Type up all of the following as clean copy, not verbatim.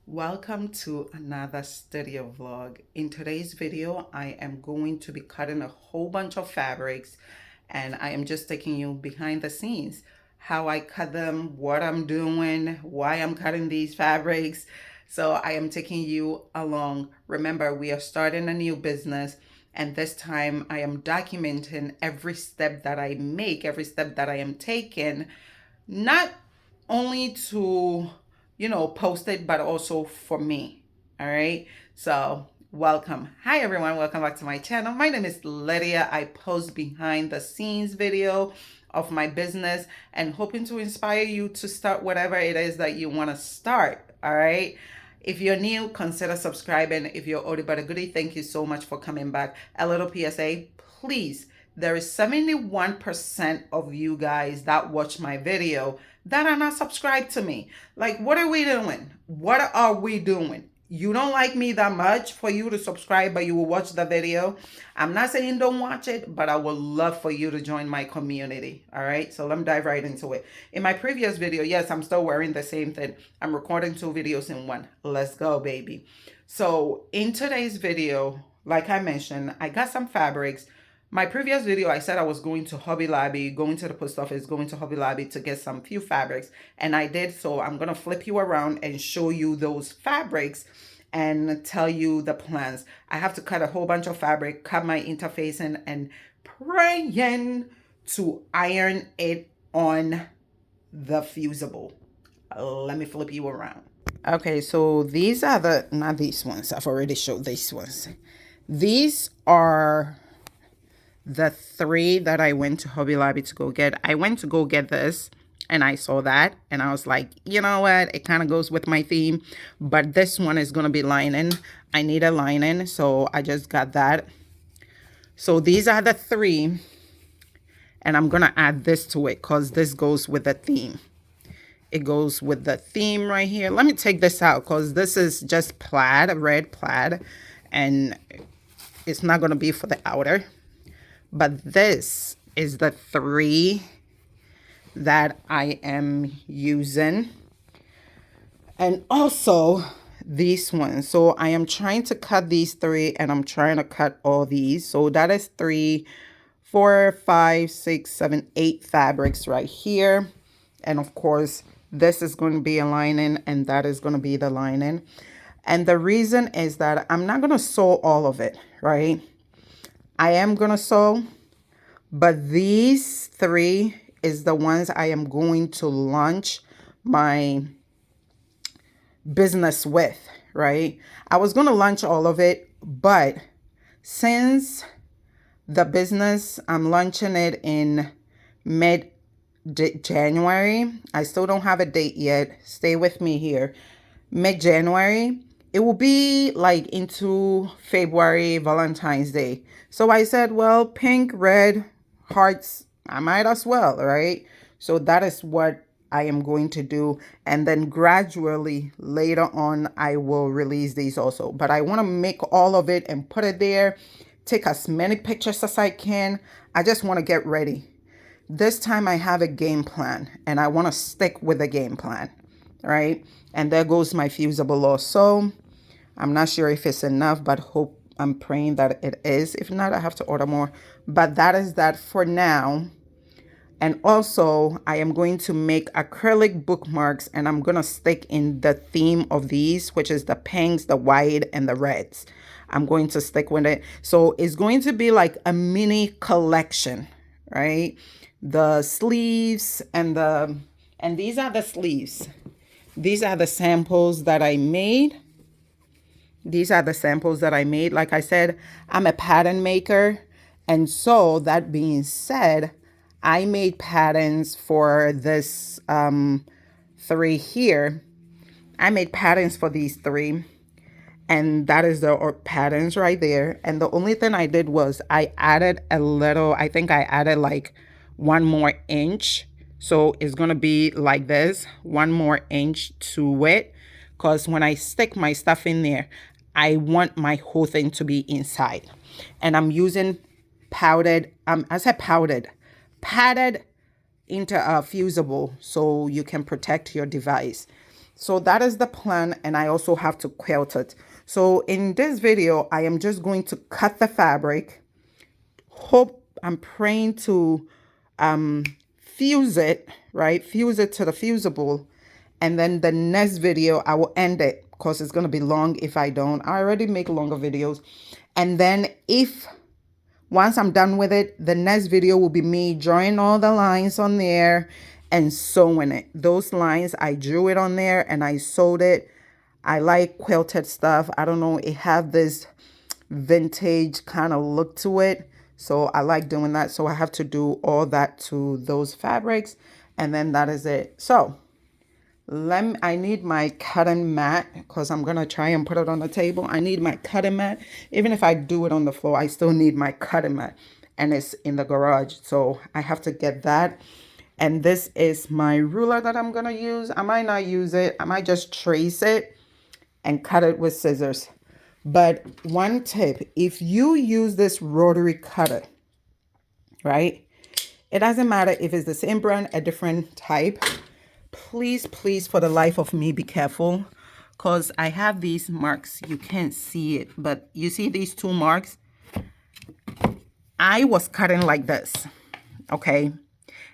Welcome to another studio vlog. In today's video, I am going to be cutting a whole bunch of fabrics and I am just taking you behind the scenes, how I cut them, what I'm doing, why I'm cutting these fabrics. So I am taking you along. Remember, we are starting a new business and this time I am documenting every step that I make, every step that I am taking, not only to post it, but also for me. All right. So welcome. Hi everyone. Welcome back to my channel. My name is Lydia. I post behind the scenes video of my business and hoping to inspire you to start whatever it is that you want to start. All right. If you're new, consider subscribing. If you're oldie but a goodie, thank you so much for coming back. A little PSA, please. There is 71% of you guys that watch my video that are not subscribed to me. Like, what are we doing? What are we doing? You don't like me that much for you to subscribe, but you will watch the video. I'm not saying don't watch it, but I would love for you to join my community. All right, so let me dive right into it. In my previous video, yes, I'm still wearing the same thing. I'm recording 2 videos in one. Let's go, baby. So in today's video, like I mentioned, I got some fabrics. My previous video, I said I was going to Hobby Lobby, going to the post office, going to Hobby Lobby to get some few fabrics. And I did. So I'm going to flip you around and show you those fabrics and tell you the plans. I have to cut a whole bunch of fabric, cut my interfacing, and praying to iron it on the fusible. Let me flip you around. Okay, so these are not these ones. I've already showed these ones. These are the 3 that I went to Hobby Lobby to go get. I went to go get this and I saw that and I was like, you know what? It kind of goes with my theme, but this one is going to be lining. I need a lining, so I just got that. So these are the 3 and I'm going to add this to it because this goes with the theme. It goes with the theme right here. Let me take this out because this is just plaid, red plaid, and it's not going to be for the outer. But this is the 3 that I am using. And also these ones. So I am trying to cut these 3 and I'm trying to cut all these. So that is 3, 4, 5, 6, 7, 8 fabrics right here. And of course, this is going to be a lining and that is going to be the lining. And the reason is that I'm not going to sew all of it, right? I am going to sew. But these 3 is the ones I am going to launch my business with, right? I was going to launch all of it, but since the business, I'm launching it in mid-January. I still don't have a date yet. Stay with me here. Mid-January. It will be like into February, Valentine's Day. So I said, well, pink, red, hearts, I might as well, right? So that is what I am going to do. And then gradually later on, I will release these also. But I want to make all of it and put it there. Take as many pictures as I can. I just want to get ready. This time I have a game plan and I want to stick with the game plan, right? And there goes my fusible also. I'm not sure if it's enough, but I'm praying that it is. If not, I have to order more. But that is that for now. And also, I am going to make acrylic bookmarks and I'm going to stick in the theme of these, which is the pinks, the white, and the reds. I'm going to stick with it. So it's going to be like a mini collection, right? The sleeves and these are the sleeves. These are the samples that I made. These are the samples that I made. Like I said, I'm a pattern maker. And so that being said, I made patterns for this 3 here. I made patterns for these 3. And that is the patterns right there. And the only thing I did was I added a little, I think I added like 1 more inch. So it's going to be like this, 1 more inch to it. Because when I stick my stuff in there, I want my whole thing to be inside. And I'm using powdered, I said powdered, padded into a fusible so you can protect your device. So that is the plan, and I also have to quilt it. So in this video, I am just going to cut the fabric. I'm praying to fuse it, right? Fuse it to the fusible. And then the next video, I will end it because it's going to be long if I don't. I already make longer videos. And then once I'm done with it, the next video will be me drawing all the lines on there and sewing it. Those lines, I drew it on there and I sewed it. I like quilted stuff. I don't know, it have this vintage kind of look to it. So I like doing that. So I have to do all that to those fabrics. And then that is it. So I need my cutting mat because I'm going to try and put it on the table. I need my cutting mat. Even if I do it on the floor, I still need my cutting mat. And it's in the garage. So I have to get that. And this is my ruler that I'm going to use. I might not use it. I might just trace it and cut it with scissors. But one tip, if you use this rotary cutter, right? It doesn't matter if it's the same brand, a different type. Please, please, for the life of me, be careful. Because I have these marks. You can't see it. But you see these two marks? I was cutting like this. Okay?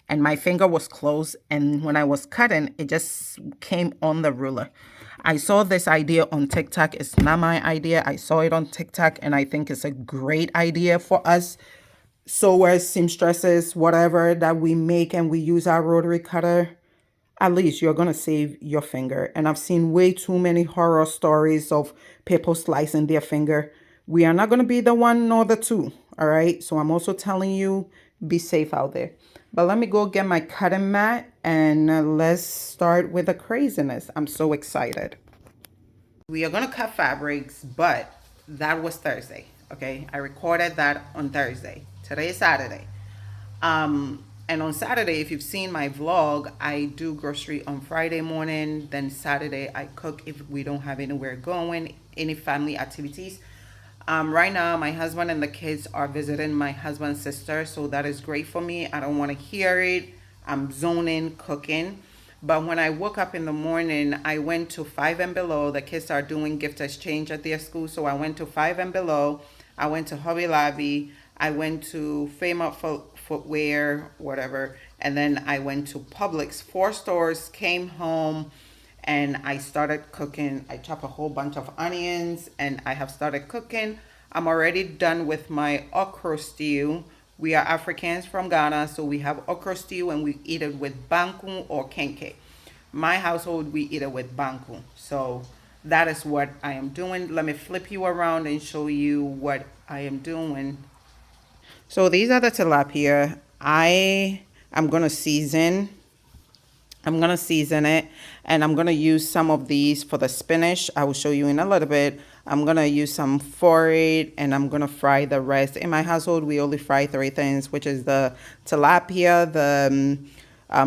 And my finger was closed. And when I was cutting, it just came on the ruler. I saw this idea on TikTok. It's not my idea. I saw it on TikTok, and I think it's a great idea for us sewers, seamstresses, whatever that we make and we use our rotary cutter. At least you're going to save your finger. And I've seen way too many horror stories of people slicing their finger. We are not going to be the one nor the two. All right. So I'm also telling you, be safe out there. But let me go get my cutting mat and let's start with the craziness. I'm so excited. We are going to cut fabrics, but that was Thursday. Okay. I recorded that on Thursday. Today is Saturday. And on Saturday, if you've seen my vlog, I do grocery on Friday morning. Then Saturday, I cook if we don't have anywhere going, any family activities. Right now, my husband and the kids are visiting my husband's sister. So that is great for me. I don't want to hear it. I'm zoning, cooking. But when I woke up in the morning, I went to Five and Below. The kids are doing gift exchange at their school. So I went to Five and Below. I went to Hobby Lobby. I went to Famous Footwear, whatever. And then I went to Publix, 4 stores, came home, and I started cooking. I chopped a whole bunch of onions, and I have started cooking. I'm already done with my okra stew. We are Africans from Ghana, so we have okra stew, and we eat it with banku or kenke. My household, we eat it with banku. So that is what I am doing. Let me flip you around and show you what I am doing. So these are the tilapia. I'm going to season. I'm going to season it, and I'm going to use some of these for the spinach. I will show you in a little bit. I'm going to use some for it, and I'm going to fry the rest. In my household, we only fry 3 things, which is the tilapia, the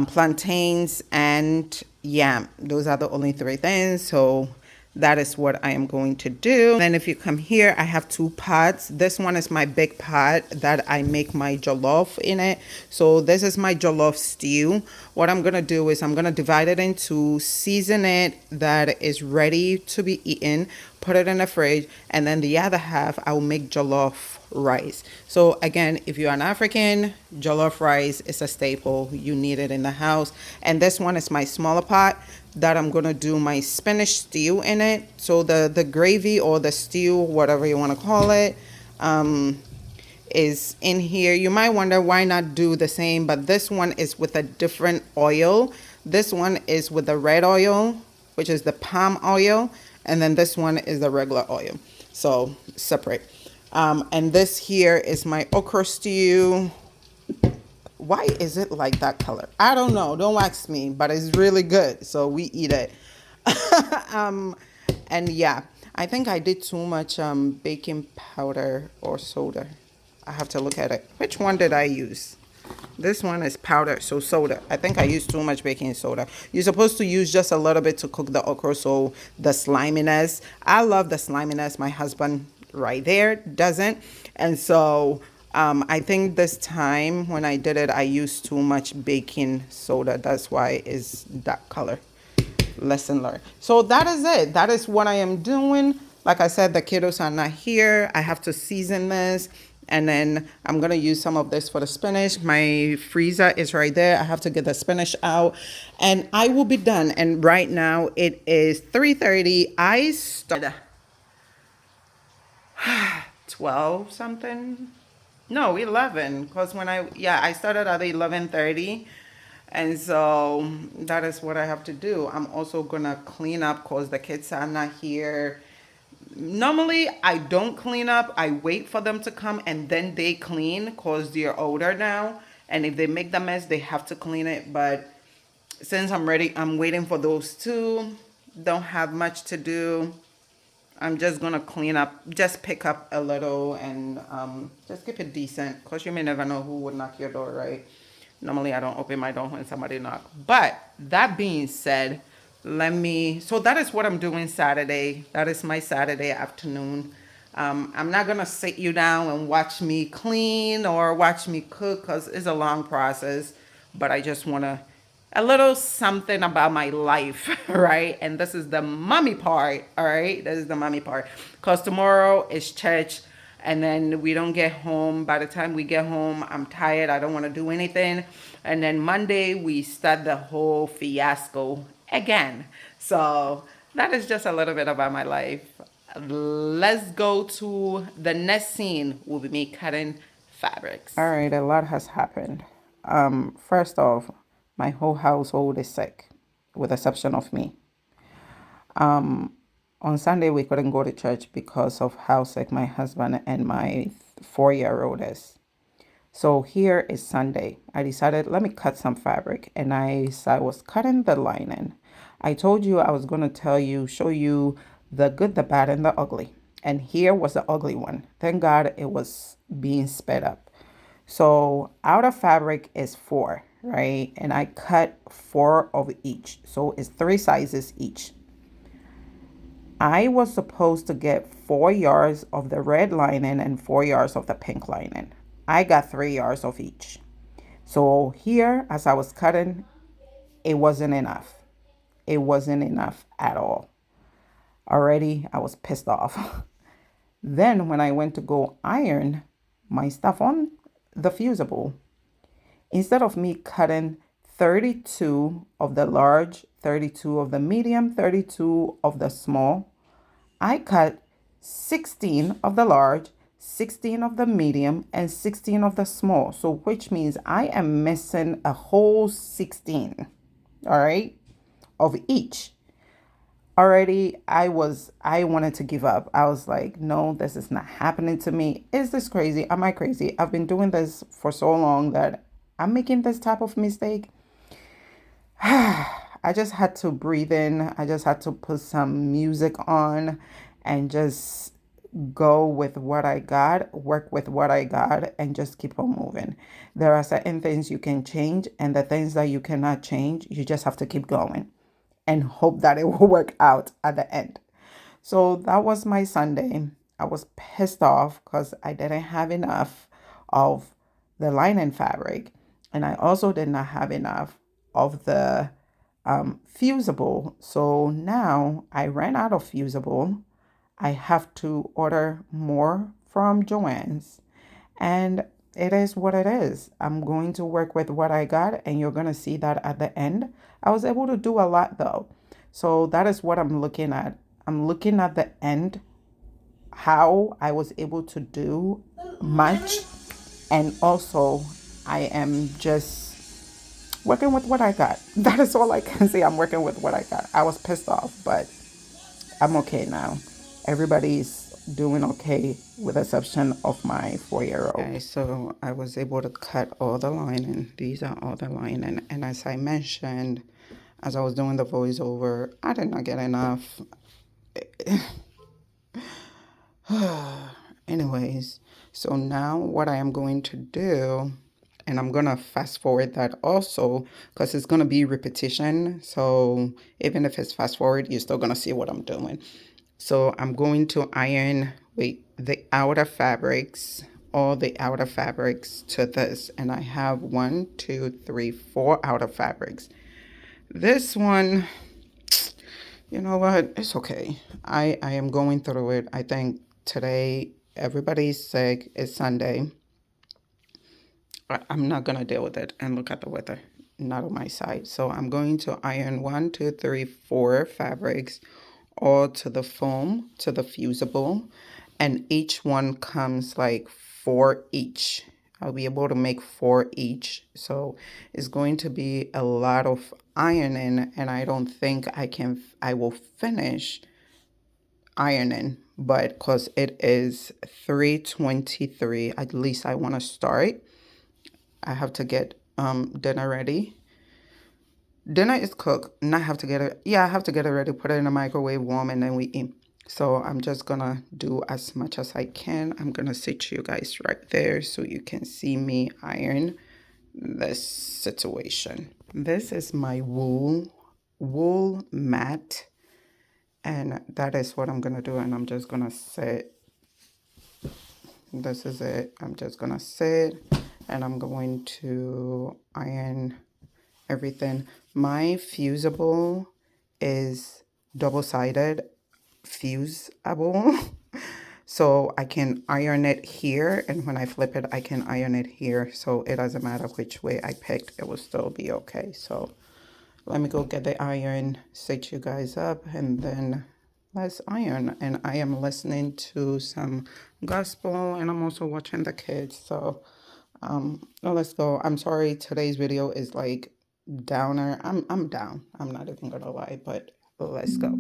plantains, and yam. Those are the only 3 things. So that is what I am going to do. Then if you come here, I have 2 pots. This one is my big pot that I make my jollof in it. So this is my jollof stew. What I'm going to do is I'm going to divide it into, season it that is ready to be eaten, put it in the fridge, and then the other half I will make jollof rice. So again, if you're an African, jollof rice is a staple. You need it in the house. And this one is my smaller pot that I'm going to do my spinach stew in it. So the gravy or the stew, whatever you want to call it, is in here. You might wonder why not do the same, but this one is with a different oil. This one is with the red oil, which is the palm oil, and then this one is the regular oil. So separate. And this here is my okra stew. Why is it like that color? I don't know. Don't ask me, but it's really good. So we eat it. And yeah, I think I did too much baking powder or soda. I have to look at it. Which one did I use? This one is powder, so soda. I think I used too much baking soda. You're supposed to use just a little bit to cook the okra, so the sliminess. I love the sliminess. My husband right there doesn't. And so I think this time when I did it, I used too much baking soda. That's why it's that color. Lesson learned. So that is it. That is what I am doing. Like I said, the kiddos are not here. I have to season this. And then I'm going to use some of this for the spinach. My freezer is right there. I have to get the spinach out. And I will be done. And right now it is 3:30. I started 12 something. No, 11. Because I started at 11:30. And so that is what I have to do. I'm also going to clean up because the kids are not here. Normally, I don't clean up. I wait for them to come and then they clean because they're older now. And if they make the mess, they have to clean it. But since I'm ready, I'm waiting for those two. Don't have much to do. I'm just gonna clean up, just pick up a little and just keep it decent because you may never know who would knock your door, right? Normally I don't open my door when somebody knock. But that being said, so that is what I'm doing Saturday. That is my Saturday afternoon. I'm not gonna sit you down and watch me clean or watch me cook because it's a long process. But I just wanna a little something about my life, right? And this is the mommy part, all right? This is the mommy part. Because tomorrow is church, and then we don't get home. By the time we get home, I'm tired. I don't want to do anything. And then Monday, we start the whole fiasco again. So that is just a little bit about my life. Let's go to the next scene. Will be me cutting fabrics. All right, a lot has happened. First off, my whole household is sick, with the exception of me. On Sunday, we couldn't go to church because of how sick my husband and my 4-year-old is. So here is Sunday. I decided, let me cut some fabric. And I was cutting the lining. I told you I was going to show you the good, the bad, and the ugly. And here was the ugly one. Thank God it was being sped up. So outer fabric is 4, right? And I cut 4 of each. So it's 3 sizes each. I was supposed to get 4 yards of the red lining and 4 yards of the pink lining. I got 3 yards of each. So here, as I was cutting, it wasn't enough. It wasn't enough at all. Already, I was pissed off. Then when I went to go iron my stuff on the fusible, instead of me cutting 32 of the large, 32 of the medium, 32 of the small, I cut 16 of the large, 16 of the medium, and 16 of the small. So which means I am missing a whole 16, all right, of each. Already I wanted to give up. I was like, no, this is not happening to me. Is this crazy? Am I crazy? I've been doing this for so long that I'm making this type of mistake. I just had to breathe in. I just had to put some music on and just go with what I got, work with what I got, and just keep on moving. There are certain things you can change, and the things that you cannot change, you just have to keep going and hope that it will work out at the end. So that was my Sunday. I was pissed off because I didn't have enough of the lining fabric, and I also did not have enough of the fusible. So now I ran out of fusible. I have to order more from Joann's, and it is what it is. I'm going to work with what I got, and you're going to see that at the end. I was able to do a lot though. So that is what I'm looking at. I'm looking at the end, how I was able to do much, and also I am just working with what I got. That is all I can say. I'm working with what I got. I was pissed off, but I'm okay now. Everybody's doing okay with the exception of my 4-year-old. Okay, so I was able to cut all the lining. These are all the lining. And as I mentioned, as I was doing the voiceover, I did not get enough. Anyways, so now what I am going to do, and I'm going to fast forward that also because it's going to be repetition. So even if it's fast forward, you're still going to see what I'm doing. So I'm going to iron the outer fabrics, all the outer fabrics to this. And I have 1, 2, 3, 4 outer fabrics. This one, You know what? It's okay. I am going through it. I think today everybody's sick. It's Sunday. I'm not gonna deal with it and look at the weather. Not on my side. So I'm going to iron 1, 2, 3, 4 fabrics all to the foam, to the fusible, and each one comes like 4 each. I'll be able to make 4 each. So it's going to be a lot of ironing, and I don't think I will finish ironing, but because it is 3:23, at least I want to start. I have to get dinner ready. Dinner is cooked, and I have to get it. Yeah, I have to get it ready, put it in the microwave, warm, and then we eat. So I'm just gonna do as much as I can. I'm gonna sit you guys right there so you can see me iron this situation. This is my wool mat, and that is what I'm gonna do. And I'm just gonna sit. This is it. I'm just gonna sit, and I'm going to iron everything. My fusible is double-sided fusible. So I can iron it here, and when I flip it, I can iron it here. So it doesn't matter which way I picked, it will still be okay. So let me go get the iron, set you guys up, and then let's iron. And I am listening to some gospel, and I'm also watching the kids. So let's go. I'm sorry, today's video is like downer. I'm down. I'm not even gonna lie, but let's go.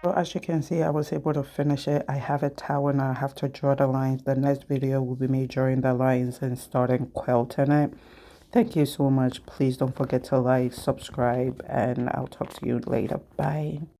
So as you can see, I was able to finish it. I have a towel now. I have to draw the lines. The next video will be me drawing the lines and starting quilting it. Thank you so much. Please don't forget to like, subscribe, and I'll talk to you later. Bye.